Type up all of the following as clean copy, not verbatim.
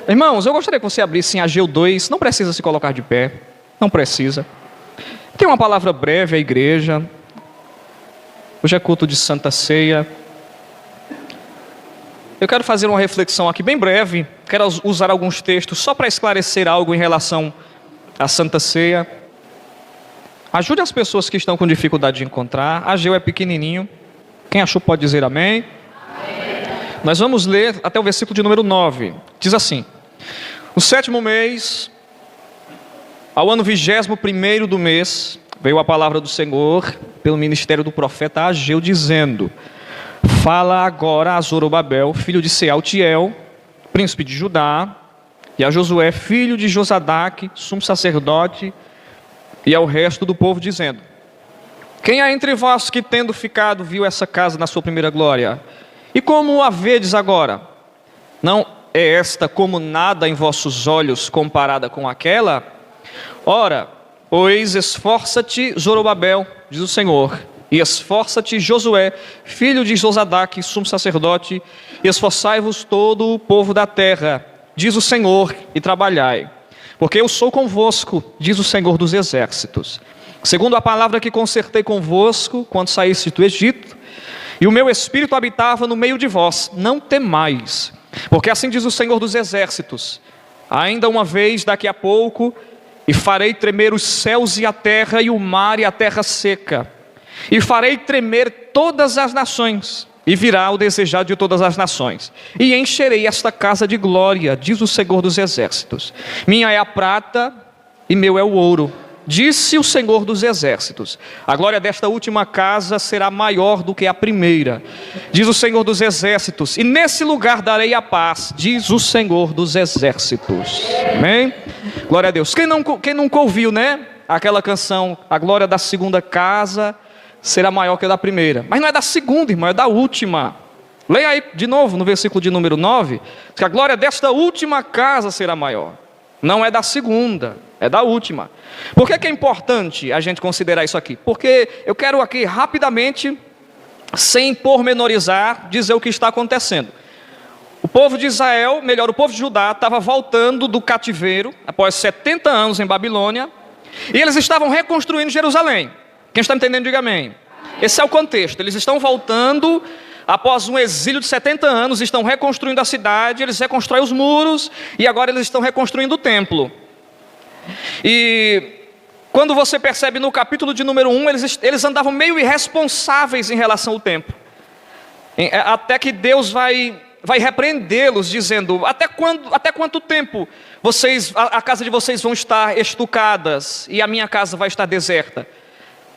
Irmãos, eu gostaria que você abrisse em Ageu 2, não precisa se colocar de pé, não precisa. Tem uma palavra breve à igreja. Hoje é culto de Santa Ceia. Eu quero fazer uma reflexão aqui bem breve, quero usar alguns textos só para esclarecer algo em relação à Santa Ceia. Ajude as pessoas que estão com dificuldade de encontrar. Ageu é pequenininho, quem achou pode dizer amém. Nós vamos ler até o versículo de número 9. Diz assim: no 7º mês, ao ano 21º do mês, veio a palavra do Senhor pelo ministério do profeta Ageu, dizendo: fala agora a Zorobabel, filho de Sealtiel, príncipe de Judá, e a Josué, filho de Josadaque, sumo sacerdote, e ao resto do povo, dizendo: quem há entre vós que, tendo ficado, viu essa casa na sua primeira glória? E como a vedes agora? Não é esta como nada em vossos olhos comparada com aquela? Ora, pois esforça-te, Zorobabel, diz o Senhor, e esforça-te, Josué, filho de Josadaque, sumo sacerdote, e esforçai-vos todo o povo da terra, diz o Senhor, e trabalhai. Porque eu sou convosco, diz o Senhor dos exércitos, segundo a palavra que concertei convosco, quando saíste do Egito, e o meu espírito habitava no meio de vós. Não temais, porque assim diz o Senhor dos exércitos: ainda uma vez, daqui a pouco, e farei tremer os céus e a terra, e o mar e a terra seca, e farei tremer todas as nações, e virá o desejado de todas as nações, e encherei esta casa de glória, diz o Senhor dos exércitos. Minha é a prata, e meu é o ouro, disse o Senhor dos exércitos. A glória desta última casa será maior do que a primeira, diz o Senhor dos exércitos, e nesse lugar darei a paz, diz o Senhor dos exércitos. Amém? Glória a Deus. Quem nunca ouviu, né? Aquela canção, a glória da segunda casa será maior que a da primeira. Mas não é da segunda, irmão, é da última. Leia aí de novo no versículo de número 9, que a glória desta última casa será maior. Não é da segunda, é da última. Por que é importante a gente considerar isso aqui? Porque eu quero aqui rapidamente, sem pormenorizar, dizer o que está acontecendo. O povo de Israel, melhor, o povo de Judá, estava voltando do cativeiro, após 70 anos em Babilônia, e eles estavam reconstruindo Jerusalém. Quem está me entendendo, diga amém. Esse é o contexto. Eles estão voltando após um exílio de 70 anos, estão reconstruindo a cidade, eles reconstroem os muros, e agora eles estão reconstruindo o templo. E quando você percebe no capítulo de número 1, eles andavam meio irresponsáveis em relação ao templo. Até que Deus vai repreendê-los, dizendo: até quanto tempo a casa de vocês vão estar estucadas, e a minha casa vai estar deserta?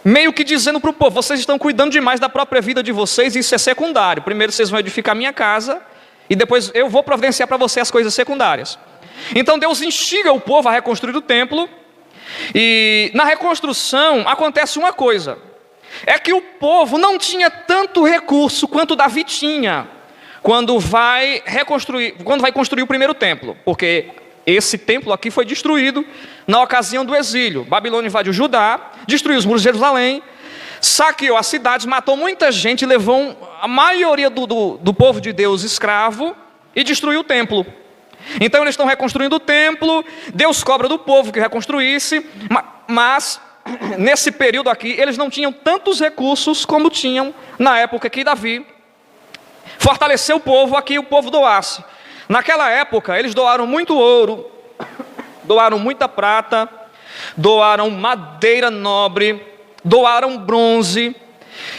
Meio que dizendo para o povo: vocês estão cuidando demais da própria vida de vocês, e isso é secundário. Primeiro vocês vão edificar a minha casa, e depois eu vou providenciar para vocês as coisas secundárias. Então Deus instiga o povo a reconstruir o templo, e na reconstrução acontece uma coisa: é que o povo não tinha tanto recurso quanto Davi tinha, quando vai construir o primeiro templo, porque esse templo aqui foi destruído na ocasião do exílio. Babilônia invadiu Judá, destruiu os muros de Jerusalém, saqueou as cidades, matou muita gente, levou a maioria do povo de Deus escravo e destruiu o templo. Então eles estão reconstruindo o templo, Deus cobra do povo que reconstruísse, mas nesse período aqui eles não tinham tantos recursos como tinham na época que Davi fortaleceu o povo, aqui o povo doasse. Naquela época eles doaram muito ouro, doaram muita prata, doaram madeira nobre, doaram bronze,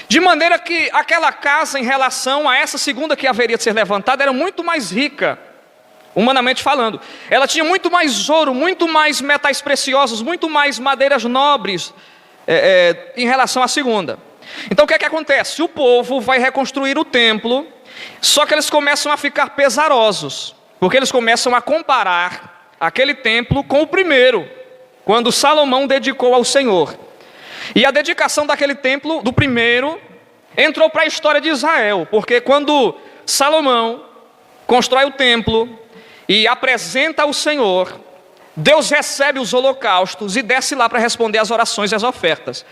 de maneira que aquela casa, em relação a essa segunda que haveria de ser levantada, era muito mais rica, humanamente falando. Ela tinha muito mais ouro, muito mais metais preciosos, muito mais madeiras nobres em relação à segunda. Então o que é que acontece? O povo vai reconstruir o templo, só que eles começam a ficar pesarosos, porque eles começam a comparar aquele templo com o primeiro, quando Salomão dedicou ao Senhor. E a dedicação daquele templo, do primeiro, entrou para a história de Israel, porque quando Salomão constrói o templo e apresenta ao Senhor, Deus recebe os holocaustos e desce lá para responder às orações e às ofertas.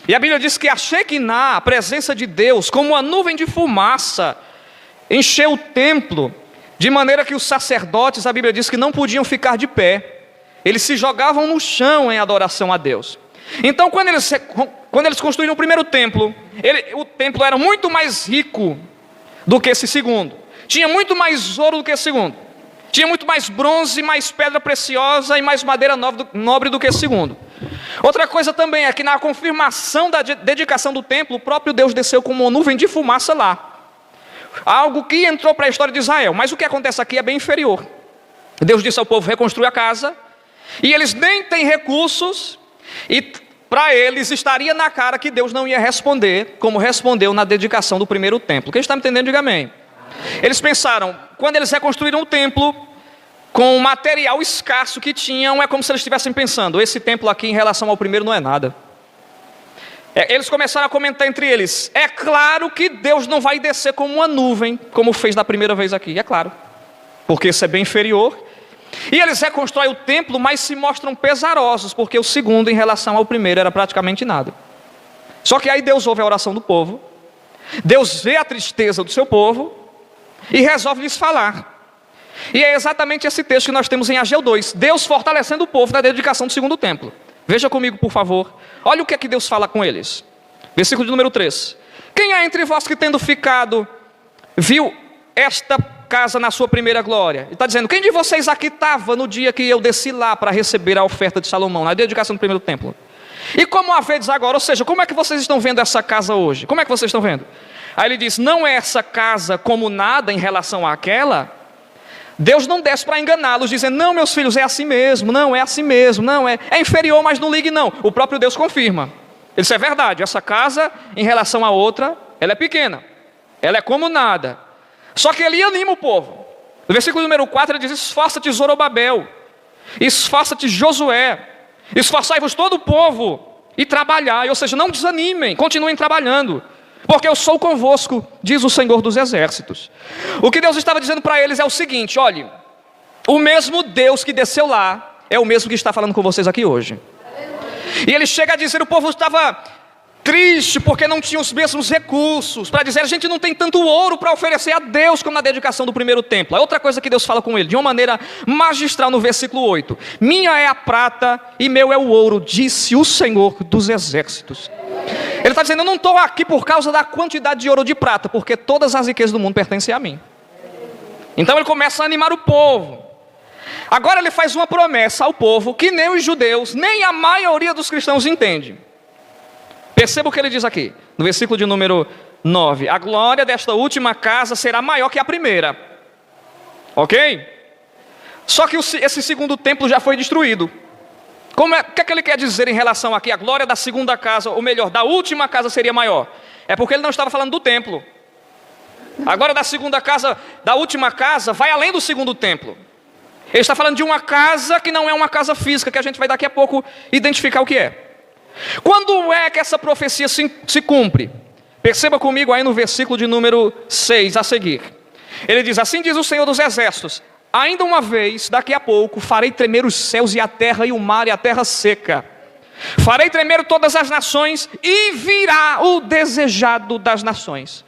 E a Bíblia diz que a Shekinah, a presença de Deus, como uma nuvem de fumaça, encheu o templo, De maneira que os sacerdotes, a Bíblia diz que não podiam ficar de pé. Eles se jogavam no chão em adoração a Deus. Então, quando eles construíram o primeiro templo, o templo era muito mais rico do que esse segundo. Tinha muito mais ouro do que esse segundo. Tinha muito mais bronze, mais pedra preciosa e mais madeira nobre do que esse segundo. Outra coisa também é que na confirmação da dedicação do templo, o próprio Deus desceu como uma nuvem de fumaça lá. Algo que entrou para a história de Israel. Mas o que acontece aqui é bem inferior. Deus disse ao povo reconstruir a casa. E eles nem têm recursos. E para eles estaria na cara que Deus não ia responder como respondeu na dedicação do primeiro templo. Quem está me entendendo, diga amém. Eles pensaram, quando eles reconstruíram o templo, com o material escasso que tinham, é como se eles estivessem pensando, esse templo aqui em relação ao primeiro não é nada. Eles começaram a comentar entre eles, é claro que Deus não vai descer como uma nuvem, como fez da primeira vez aqui, é claro, porque isso é bem inferior. E eles reconstroem o templo, mas se mostram pesarosos, porque o segundo em relação ao primeiro era praticamente nada. Só que aí Deus ouve a oração do povo, Deus vê a tristeza do seu povo, e resolve lhes falar. E é exatamente esse texto que nós temos em Ageu 2, Deus fortalecendo o povo na dedicação do segundo templo. Veja comigo, por favor. Olha o que é que Deus fala com eles. Versículo de número 3. Quem há entre vós que tendo ficado, viu esta casa na sua primeira glória? Ele está dizendo, quem de vocês aqui estava no dia que eu desci lá para receber a oferta de Salomão, na dedicação do primeiro templo? E como a vedes agora? Ou seja, como é que vocês estão vendo essa casa hoje? Como é que vocês estão vendo? Aí ele diz, não é essa casa como nada em relação àquela? Deus não desce para enganá-los, dizendo, não, meus filhos, é assim mesmo, não, é assim mesmo, não, é inferior, mas não ligue não. O próprio Deus confirma. Ele diz, é verdade, essa casa, em relação à outra, ela é pequena, ela é como nada. Só que ele anima o povo. No versículo número 4, ele diz, esforça-te Zorobabel, esforça-te Josué, esforçai-vos todo o povo, e trabalhai, ou seja, não desanimem, continuem trabalhando. Porque eu sou convosco, diz o Senhor dos Exércitos. O que Deus estava dizendo para eles é o seguinte, olhe, o mesmo Deus que desceu lá, é o mesmo que está falando com vocês aqui hoje. E ele chega a dizer, o povo estava triste, porque não tinha os mesmos recursos, para dizer, a gente não tem tanto ouro para oferecer a Deus, como na dedicação do primeiro templo. É outra coisa que Deus fala com ele, de uma maneira magistral no versículo 8. Minha é a prata e meu é o ouro, disse o Senhor dos Exércitos. Ele está dizendo, eu não estou aqui por causa da quantidade de ouro ou de prata, porque todas as riquezas do mundo pertencem a mim. Então ele começa a animar o povo. Agora ele faz uma promessa ao povo, que nem os judeus, nem a maioria dos cristãos entende. Perceba o que ele diz aqui, no versículo de número 9. A glória desta última casa será maior que a primeira. Ok? Só que esse segundo templo já foi destruído. O que é que ele quer dizer em relação aqui? A glória da segunda casa, ou melhor, da última casa seria maior. É porque ele não estava falando do templo. A glória da segunda casa, da última casa, vai além do segundo templo. Ele está falando de uma casa que não é uma casa física, que a gente vai daqui a pouco identificar o que é. Quando é que essa profecia se cumpre? Perceba comigo aí no versículo de número 6 a seguir. Ele diz, assim diz o Senhor dos Exércitos, ainda uma vez, daqui a pouco, farei tremer os céus e a terra e o mar e a terra seca. Farei tremer todas as nações e virá o desejado das nações.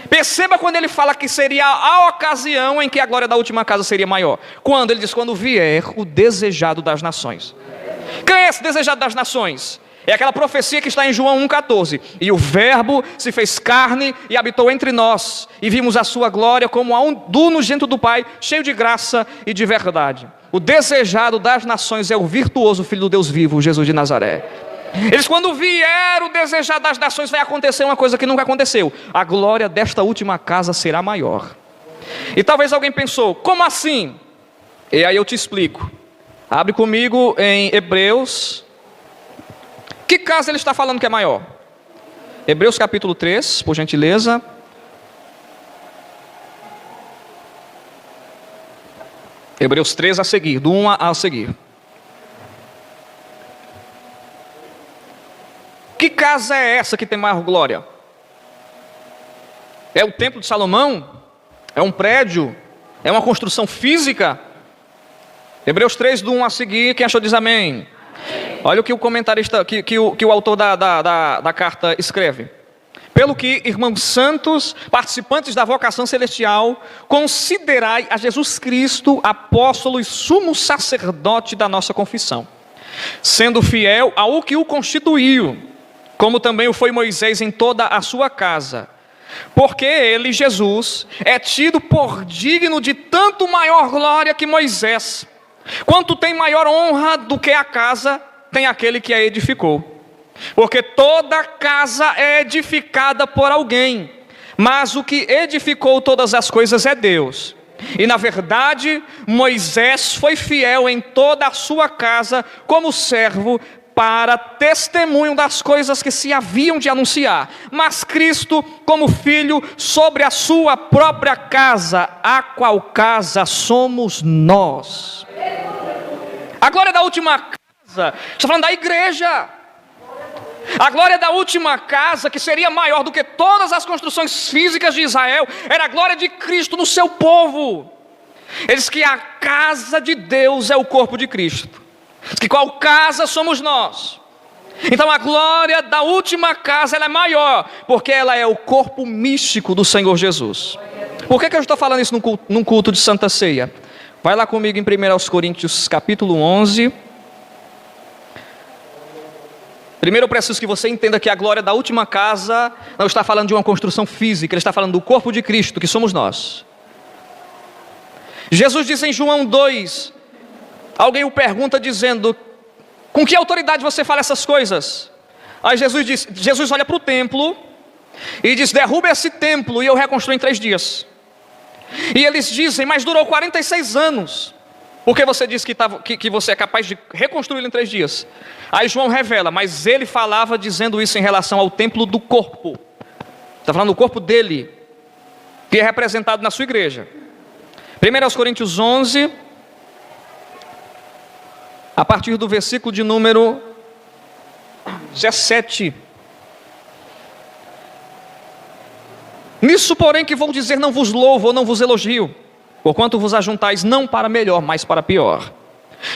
Perceba quando ele fala que seria a ocasião em que a glória da última casa seria maior. Quando? Ele diz, quando vier o desejado das nações. Quem é esse desejado das nações? É aquela profecia que está em João 1,14. E o verbo se fez carne e habitou entre nós. E vimos a sua glória como a do unigênito do Pai, cheio de graça e de verdade. O desejado das nações é o virtuoso Filho do Deus vivo, Jesus de Nazaré. Eles, quando vier o desejado das nações, vai acontecer uma coisa que nunca aconteceu. A glória desta última casa será maior. E talvez alguém pensou, como assim? E aí eu te explico. Abre comigo em Hebreus. Que casa ele está falando que é maior? Hebreus capítulo 3, por gentileza. Hebreus 3 a seguir, do 1 a seguir. Que casa é essa que tem maior glória? É o templo de Salomão? É um prédio? É uma construção física? Hebreus 3, do 1 a seguir, quem achou diz amém. Olha o que o comentarista, que o autor da carta escreve. Pelo que, irmãos santos, participantes da vocação celestial, considerai a Jesus Cristo, apóstolo e sumo sacerdote da nossa confissão, sendo fiel ao que o constituiu, como também o foi Moisés em toda a sua casa. Porque ele, Jesus, é tido por digno de tanto maior glória que Moisés. Quanto tem maior honra do que a casa, tem aquele que a edificou. Porque toda casa é edificada por alguém, mas o que edificou todas as coisas é Deus. E na verdade, Moisés foi fiel em toda a sua casa como servo, para testemunho das coisas que se haviam de anunciar, mas Cristo como filho sobre a sua própria casa, a qual casa somos nós. A glória da última casa, está falando da igreja. A glória da última casa, que seria maior do que todas as construções físicas de Israel, era a glória de Cristo no seu povo. Ele diz que a casa de Deus é o corpo de Cristo. Que qual casa somos nós? Então a glória da última casa ela é maior, porque ela é o corpo místico do Senhor Jesus. Por que eu estou falando isso num culto de Santa Ceia? Vai lá comigo em 1 Coríntios capítulo 11. Primeiro eu preciso que você entenda que a glória da última casa não está falando de uma construção física, ele está falando do corpo de Cristo, que somos nós. Jesus diz em João 2, alguém o pergunta dizendo, com que autoridade você fala essas coisas? Aí Jesus olha para o templo e diz, derruba esse templo e eu reconstruo em 3 dias. E eles dizem, mas durou 46 anos. Por que você diz que você é capaz de reconstruí-lo em 3 dias? Aí João revela, mas ele falava dizendo isso em relação ao templo do corpo. Está falando do corpo dele, que é representado na sua igreja. 1 Coríntios 11, a partir do versículo de número 17. Nisso, porém, que vou dizer, não vos louvo ou não vos elogio, porquanto vos ajuntais não para melhor, mas para pior.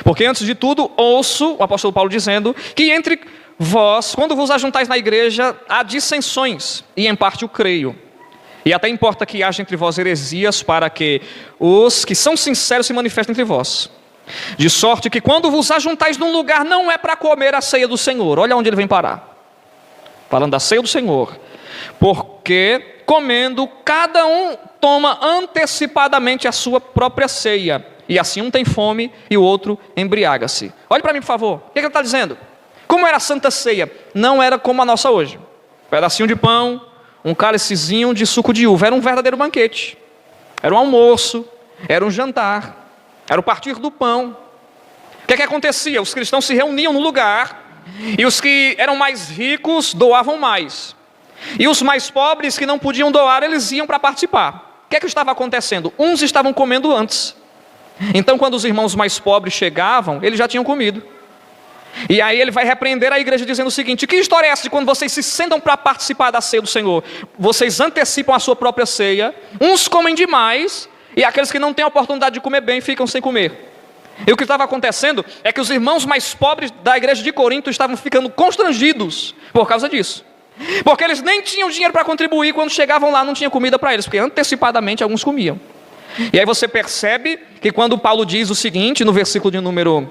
Porque antes de tudo, ouço o apóstolo Paulo dizendo, que entre vós, quando vos ajuntais na igreja, há dissensões, e em parte o creio. E até importa que haja entre vós heresias, para que os que são sinceros se manifestem entre vós. De sorte que quando vos ajuntais num lugar, não é para comer a ceia do Senhor. Olha onde ele vem parar. Falando da ceia do Senhor. Porque comendo, cada um toma antecipadamente a sua própria ceia. E assim um tem fome e o outro embriaga-se. Olhe para mim, por favor. O que ele está dizendo? Como era a Santa Ceia? Não era como a nossa hoje. Um pedacinho de pão, um cálicezinho de suco de uva. Era um verdadeiro banquete. Era um almoço, era um jantar. Era o partir do pão. O que acontecia? Os cristãos se reuniam no lugar, e os que eram mais ricos doavam mais. E os mais pobres que não podiam doar, eles iam para participar. O que estava acontecendo? Uns estavam comendo antes. Então quando os irmãos mais pobres chegavam, eles já tinham comido. E aí ele vai repreender a igreja dizendo o seguinte, que história é essa de quando vocês se sentam para participar da ceia do Senhor? Vocês antecipam a sua própria ceia, uns comem demais, e aqueles que não têm a oportunidade de comer bem ficam sem comer. E o que estava acontecendo é que os irmãos mais pobres da igreja de Corinto estavam ficando constrangidos por causa disso. Porque eles nem tinham dinheiro para contribuir, quando chegavam lá não tinha comida para eles, porque antecipadamente alguns comiam. E aí você percebe que quando Paulo diz o seguinte, no versículo de número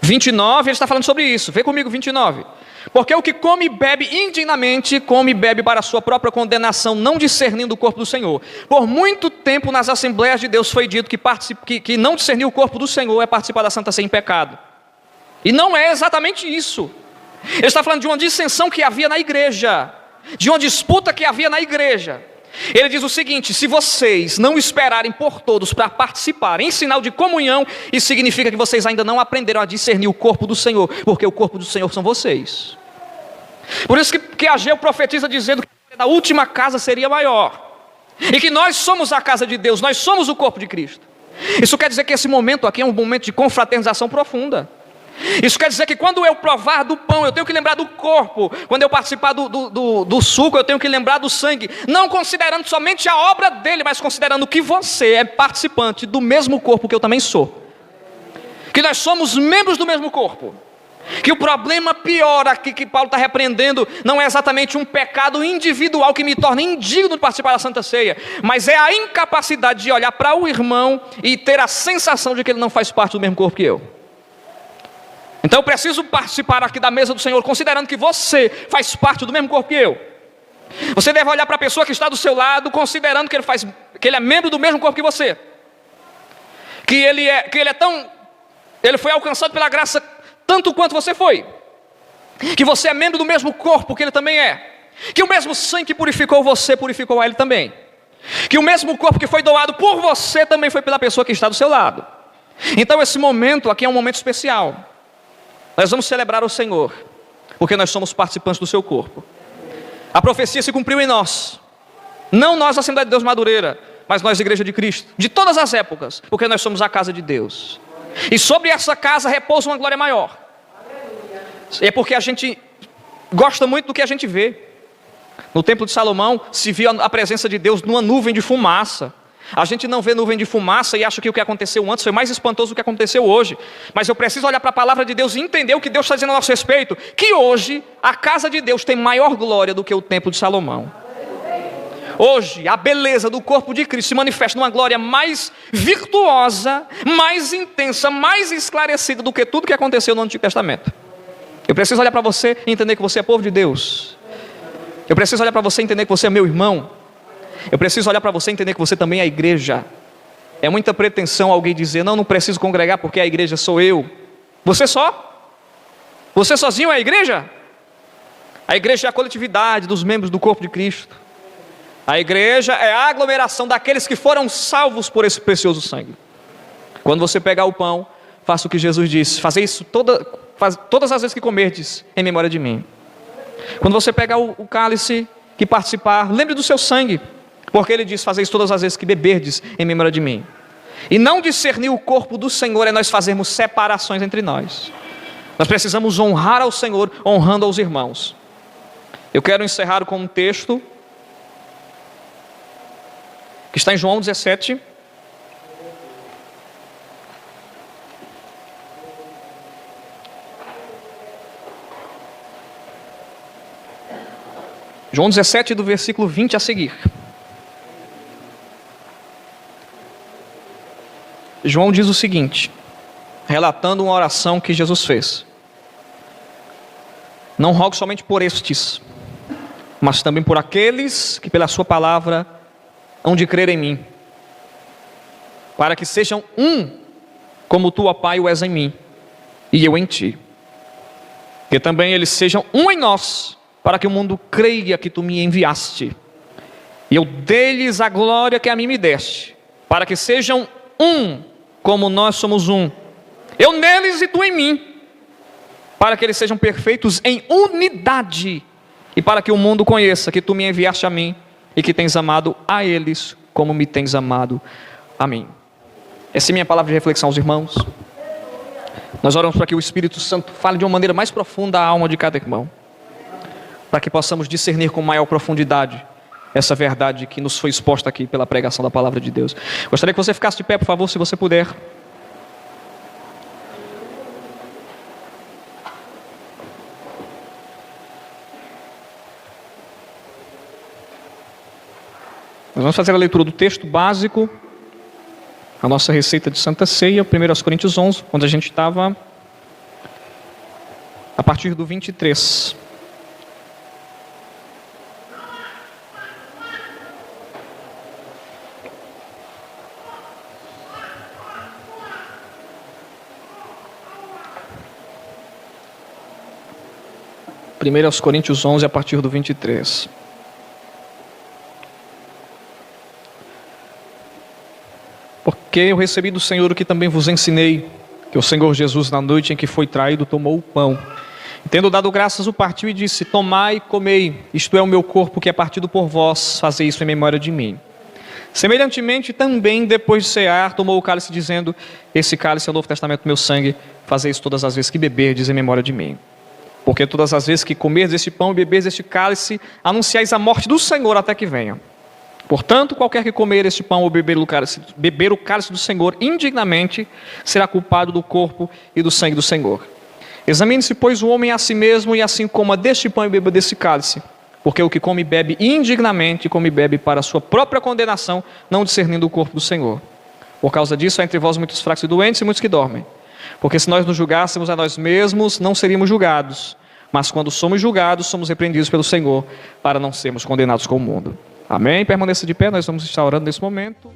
29, ele está falando sobre isso. Vê comigo 29. Porque o que come e bebe indignamente, come e bebe para a sua própria condenação, não discernindo o corpo do Senhor. Por muito tempo nas Assembleias de Deus foi dito que não discernir o corpo do Senhor é participar da Santa Ceia em pecado. E não é exatamente isso. Ele está falando de uma dissensão que havia na igreja, de uma disputa que havia na igreja. Ele diz o seguinte, se vocês não esperarem por todos para participar em sinal de comunhão, isso significa que vocês ainda não aprenderam a discernir o corpo do Senhor, porque o corpo do Senhor são vocês. Por isso que Ageu profetiza dizendo que a última casa seria maior, e que nós somos a casa de Deus, nós somos o corpo de Cristo. Isso quer dizer que esse momento aqui é um momento de confraternização profunda. Isso quer dizer que quando eu provar do pão, eu tenho que lembrar do corpo. Quando eu participar do suco, eu tenho que lembrar do sangue. Não considerando somente a obra dele, mas considerando que você é participante do mesmo corpo que eu também sou. Que nós somos membros do mesmo corpo. Que o problema pior aqui que Paulo está repreendendo não é exatamente um pecado individual que me torna indigno de participar da Santa Ceia, mas é a incapacidade de olhar para o irmão e ter a sensação de que ele não faz parte do mesmo corpo que eu. Então eu preciso participar aqui da mesa do Senhor, considerando que você faz parte do mesmo corpo que eu. Você deve olhar para a pessoa que está do seu lado, considerando que ele é membro do mesmo corpo que você. Que ele foi alcançado pela graça tanto quanto você foi. Que você é membro do mesmo corpo que ele também é. Que o mesmo sangue que purificou você, purificou a ele também. Que o mesmo corpo que foi doado por você, também foi pela pessoa que está do seu lado. Então esse momento aqui é um momento especial. Nós vamos celebrar o Senhor, porque nós somos participantes do seu corpo. A profecia se cumpriu em nós. Não nós, Assembleia de Deus Madureira, mas nós, Igreja de Cristo. De todas as épocas, porque nós somos a casa de Deus. E sobre essa casa repousa uma glória maior. É porque a gente gosta muito do que a gente vê. No Templo de Salomão se via a presença de Deus numa nuvem de fumaça. A gente não vê nuvem de fumaça e acha que o que aconteceu antes foi mais espantoso do que aconteceu hoje. Mas eu preciso olhar para a palavra de Deus e entender o que Deus está dizendo a nosso respeito. Que hoje a casa de Deus tem maior glória do que o Templo de Salomão. Hoje a beleza do corpo de Cristo se manifesta numa glória mais virtuosa, mais intensa, mais esclarecida do que tudo que aconteceu no Antigo Testamento. Eu preciso olhar para você e entender que você é povo de Deus. Eu preciso olhar para você e entender que você é meu irmão. Eu preciso olhar para você e entender que você também é a igreja. É muita pretensão alguém dizer, não preciso congregar porque a igreja sou eu. Você só? Você sozinho é a igreja? A igreja é a coletividade dos membros do corpo de Cristo. A igreja é a aglomeração daqueles que foram salvos por esse precioso sangue. Quando você pegar o pão, faça o que Jesus disse, fazer isso todas as vezes que comerdes, em memória de mim. Quando você pegar o cálice, que participar, lembre do seu sangue, porque ele diz, fazer isso todas as vezes que beberdes, em memória de mim. E não discernir o corpo do Senhor é nós fazermos separações entre nós. Nós precisamos honrar ao Senhor, honrando aos irmãos. Eu quero encerrar com um texto que está em João 17. João 17, do versículo 20 a seguir. João diz o seguinte, relatando uma oração que Jesus fez: não rogo somente por estes, mas também por aqueles que pela sua palavra hão de crer em mim, para que sejam um, como tu, ó Pai, o és em mim, e eu em ti. Que também eles sejam um em nós, para que o mundo creia que tu me enviaste. E eu dei-lhes a glória que a mim me deste, para que sejam um, como nós somos um. Eu neles e tu em mim, para que eles sejam perfeitos em unidade, e para que o mundo conheça que tu me enviaste a mim, e que tens amado a eles, como me tens amado a mim. Essa é a minha palavra de reflexão aos irmãos. Nós oramos para que o Espírito Santo fale de uma maneira mais profunda a alma de cada irmão, para que possamos discernir com maior profundidade essa verdade que nos foi exposta aqui pela pregação da palavra de Deus. Gostaria que você ficasse de pé, por favor, se você puder. Nós vamos fazer a leitura do texto básico, a nossa receita de Santa Ceia, 1 Coríntios 11, onde a gente estava a partir do 23. Primeiro aos Coríntios 11, a partir do 23. Porque eu recebi do Senhor o que também vos ensinei, que o Senhor Jesus, na noite em que foi traído, tomou o pão. E tendo dado graças, o partiu e disse: tomai e comei, isto é o meu corpo que é partido por vós, fazei isso em memória de mim. Semelhantemente também, depois de cear, tomou o cálice, dizendo: esse cálice é o novo testamento do meu sangue, fazei isso todas as vezes que beberdes em memória de mim. Porque todas as vezes que comerdes este pão e beberdes este cálice, anunciais a morte do Senhor até que venha. Portanto, qualquer que comer este pão ou beber o cálice do Senhor indignamente, será culpado do corpo e do sangue do Senhor. Examine-se, pois, o homem a si mesmo, e assim coma deste pão e beba desse cálice. Porque o que come e bebe indignamente, come e bebe para a sua própria condenação, não discernindo o corpo do Senhor. Por causa disso, há entre vós muitos fracos e doentes e muitos que dormem. Porque se nós nos julgássemos a nós mesmos, não seríamos julgados. Mas quando somos julgados, somos repreendidos pelo Senhor, para não sermos condenados com o mundo. Amém? Permaneça de pé, nós vamos estar orando nesse momento.